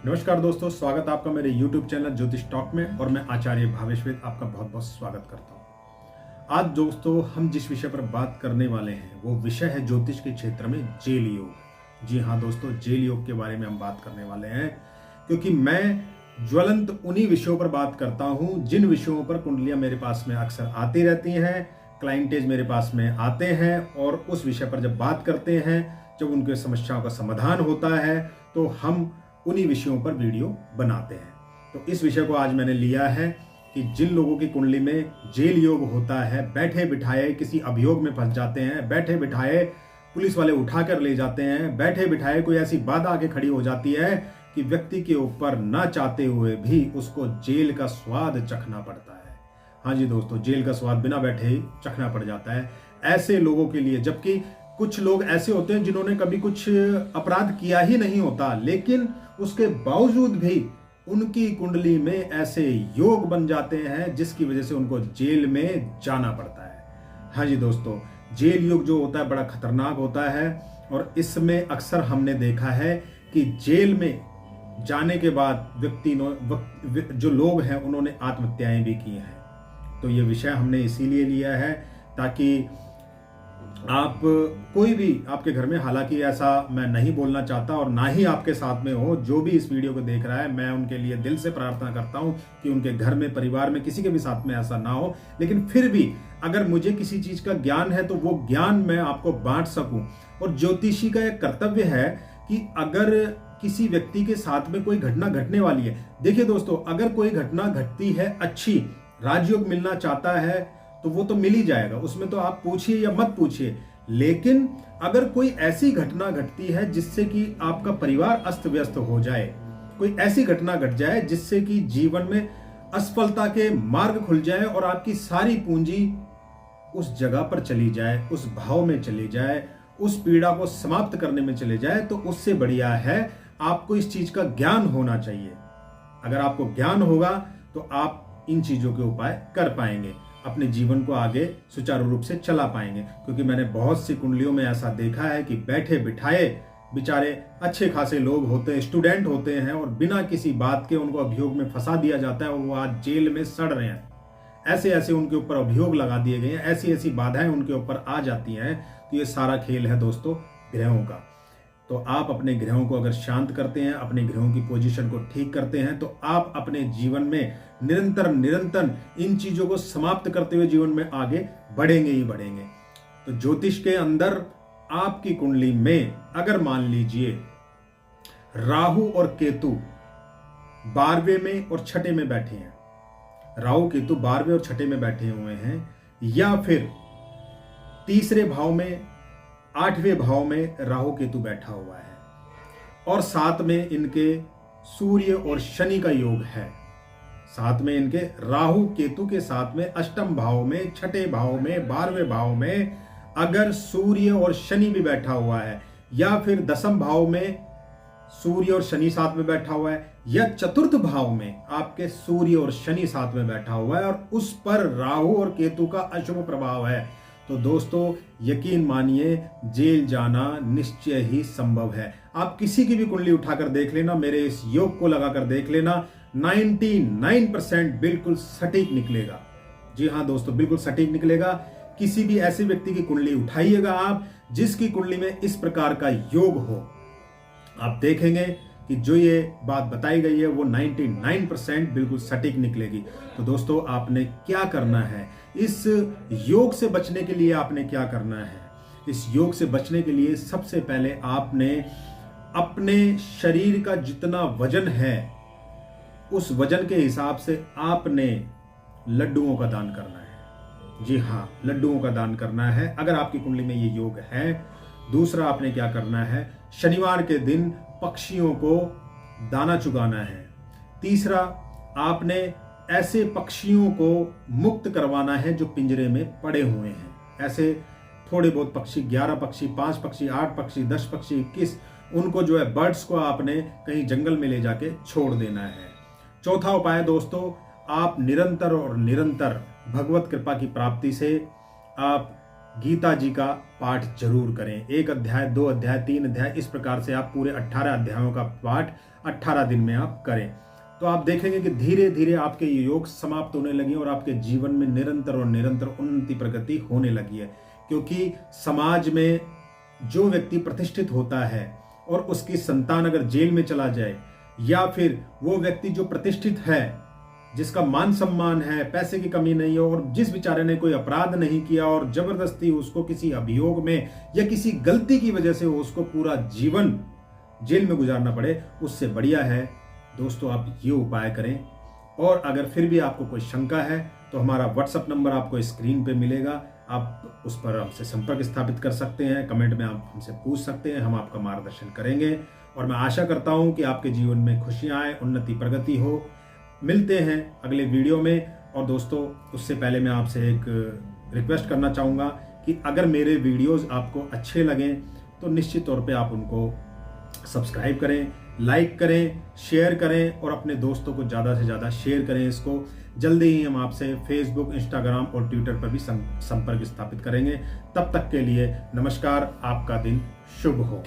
नमस्कार दोस्तों, स्वागत है आपका मेरे YouTube चैनल ज्योतिष टॉक में और मैं आचार्य भावेश वेद आपका बहुत बहुत स्वागत करता हूँ। आज दोस्तों हम जिस विषय पर बात करने वाले हैं वो विषय है ज्योतिष के क्षेत्र में जेल योग। जी हाँ दोस्तों, जेल योग के बारे में हम बात करने वाले हैं क्योंकि मैं ज्वलंत उन्हीं विषयों पर बात करता हूँ जिन विषयों पर कुंडलियाँ मेरे पास में अक्सर आती रहती हैं, क्लाइंटेज मेरे पास में आते हैं और उस विषय पर जब बात करते हैं, जब उनके समस्याओं का समाधान होता है तो हम उन्हीं विषयों पर वीडियो बनाते हैं। तो इस विषय को आज मैंने लिया है कि जिन लोगों की कुंडली में जेल योग होता है, बैठे बिठाए किसी अभियोग में फंस जाते हैं, बैठे बिठाए पुलिस वाले उठा कर ले जाते हैं, बैठे बिठाए कोई ऐसी बाधा आके खड़ी हो जाती है कि व्यक्ति के ऊपर ना चाहते हुए भी उसको जेल का स्वाद चखना पड़ता है। हाँ जी दोस्तों, जेल का स्वाद बिना बैठे ही चखना पड़ जाता है ऐसे लोगों के लिए। जबकि कुछ लोग ऐसे होते हैं जिन्होंने कभी कुछ अपराध किया ही नहीं होता, लेकिन उसके बावजूद भी उनकी कुंडली में ऐसे योग बन जाते हैं जिसकी वजह से उनको जेल में जाना पड़ता है। हाँ जी दोस्तों, जेल योग जो होता है बड़ा खतरनाक होता है और इसमें अक्सर हमने देखा है कि जेल में जाने के बाद जो लोग हैं उन्होंने आत्महत्याएं भी की हैं। तो ये विषय हमने इसीलिए लिया है ताकि आप कोई भी आपके घर में, हालांकि ऐसा मैं नहीं बोलना चाहता और ना ही आपके साथ में हो, जो भी इस वीडियो को देख रहा है मैं उनके लिए दिल से प्रार्थना करता हूं कि उनके घर में, परिवार में किसी के भी साथ में ऐसा ना हो। लेकिन फिर भी अगर मुझे किसी चीज का ज्ञान है तो वो ज्ञान मैं आपको बांट सकूं। और ज्योतिषी का एक कर्तव्य है कि अगर किसी व्यक्ति के साथ में कोई घटना घटने वाली है, देखिए दोस्तों, अगर कोई घटना घटती है अच्छी, राजयोग मिलना चाहता है तो वो तो मिल ही जाएगा, उसमें तो आप पूछिए या मत पूछिए। लेकिन अगर कोई ऐसी घटना घटती है जिससे कि आपका परिवार अस्त व्यस्त हो जाए, कोई ऐसी घटना घट जाए जिससे कि जीवन में असफलता के मार्ग खुल जाए और आपकी सारी पूंजी उस जगह पर चली जाए, उस भाव में चली जाए, उस पीड़ा को समाप्त करने में चले जाए, तो उससे बढ़िया है आपको इस चीज का ज्ञान होना चाहिए। अगर आपको ज्ञान होगा तो आप इन चीजों के उपाय कर पाएंगे, अपने जीवन को आगे सुचारू रूप से चला पाएंगे। क्योंकि मैंने बहुत सी कुंडलियों में ऐसा देखा है कि बैठे बिठाए बेचारे अच्छे खासे लोग होते हैं, स्टूडेंट होते हैं और बिना किसी बात के उनको अभियोग में फंसा दिया जाता है और वो आज जेल में सड़ रहे हैं। ऐसे ऐसे उनके ऊपर अभियोग लगा दिए गए हैं, ऐसी ऐसी बाधाएं उनके ऊपर आ जाती हैं। तो ये सारा खेल है दोस्तों ग्रहों का। तो आप अपने ग्रहों को अगर शांत करते हैं, अपने ग्रहों की पोजीशन को ठीक करते हैं, तो आप अपने जीवन में निरंतर इन चीजों को समाप्त करते हुए जीवन में आगे बढ़ेंगे ही बढ़ेंगे। तो ज्योतिष के अंदर आपकी कुंडली में अगर मान लीजिए राहु और केतु 12वें में और 6ठे में बैठे हैं, राहु केतु 12वें और 6ठे में बैठे हुए हैं, या फिर तीसरे भाव में 8वें भाव में राहु केतु बैठा हुआ है और साथ में इनके सूर्य और शनि का योग है, साथ में इनके राहु केतु के साथ में अष्टम भाव में, 6ठे भाव में, 12वें भाव में अगर सूर्य और शनि भी बैठा हुआ है, या फिर 10म भाव में सूर्य और शनि साथ में बैठा हुआ है, या चतुर्थ भाव में आपके सूर्य और शनि साथ में बैठा हुआ है और उस पर राहु और केतु का अशुभ प्रभाव है, तो दोस्तों यकीन मानिए जेल जाना निश्चय ही संभव है। आप किसी की भी कुंडली उठाकर देख लेना, मेरे इस योग को लगाकर देख लेना, 99% बिल्कुल सटीक निकलेगा। जी हाँ दोस्तों, बिल्कुल सटीक निकलेगा। किसी भी ऐसे व्यक्ति की कुंडली उठाइएगा आप जिसकी कुंडली में इस प्रकार का योग हो, आप देखेंगे कि जो ये बात बताई गई है वो 99% बिल्कुल सटीक निकलेगी। तो दोस्तों आपने क्या करना है, इस योग से बचने के लिए आपने क्या करना है? इस योग से बचने के लिए सबसे पहले आपने अपने शरीर का जितना वजन है उस वजन के हिसाब से आपने लड्डुओं का दान करना है। जी हाँ, लड्डुओं का दान करना है अगर आपकी कुंडली में ये योग है। दूसरा आपने क्या करना है, शनिवार के दिन पक्षियों को दाना चुगाना है। तीसरा आपने ऐसे पक्षियों को मुक्त करवाना है जो पिंजरे में पड़े हुए हैं। ऐसे थोड़े बहुत पक्षी, 11 पक्षी, 5 पक्षी, 8 पक्षी, 10 पक्षी, 21, उनको जो है बर्ड्स को आपने कहीं जंगल में ले जाके छोड़ देना है। चौथा उपाय दोस्तों, आप निरंतर भगवत कृपा की प्राप्ति से आप गीता जी का पाठ जरूर करें। 1 अध्याय, 2 अध्याय, 3 अध्याय, इस प्रकार से आप पूरे 18 अध्यायों का पाठ 18 दिन में आप करें। तो आप देखेंगे कि धीरे धीरे आपके ये योग समाप्त होने लगी और आपके जीवन में निरंतर और निरंतर उन्नति प्रगति होने लगी है। क्योंकि समाज में जो व्यक्ति प्रतिष्ठित होता है और उसकी संतान अगर जेल में चला जाए, या फिर वो व्यक्ति जो प्रतिष्ठित है, जिसका मान सम्मान है, पैसे की कमी नहीं है, और जिस बेचारे ने कोई अपराध नहीं किया और जबरदस्ती उसको किसी अभियोग में या किसी गलती की वजह से उसको पूरा जीवन जेल में गुजारना पड़े, उससे बढ़िया है दोस्तों आप ये उपाय करें। और अगर फिर भी आपको कोई शंका है तो हमारा व्हाट्सएप नंबर आपको स्क्रीन पे मिलेगा, आप उस पर हमसे संपर्क स्थापित कर सकते हैं। कमेंट में आप हमसे पूछ सकते हैं, हम आपका मार्गदर्शन करेंगे। और मैं आशा करता हूं कि आपके जीवन में खुशियां आए, उन्नति प्रगति हो। मिलते हैं अगले वीडियो में। और दोस्तों उससे पहले मैं आपसे एक रिक्वेस्ट करना चाहूँगा कि अगर मेरे वीडियोस आपको अच्छे लगें तो निश्चित तौर पे आप उनको सब्सक्राइब करें, लाइक करें, शेयर करें और अपने दोस्तों को ज़्यादा से ज़्यादा शेयर करें इसको। जल्दी ही हम आपसे फेसबुक, इंस्टाग्राम और ट्विटर पर भी संपर्क स्थापित करेंगे। तब तक के लिए नमस्कार, आपका दिन शुभ हो।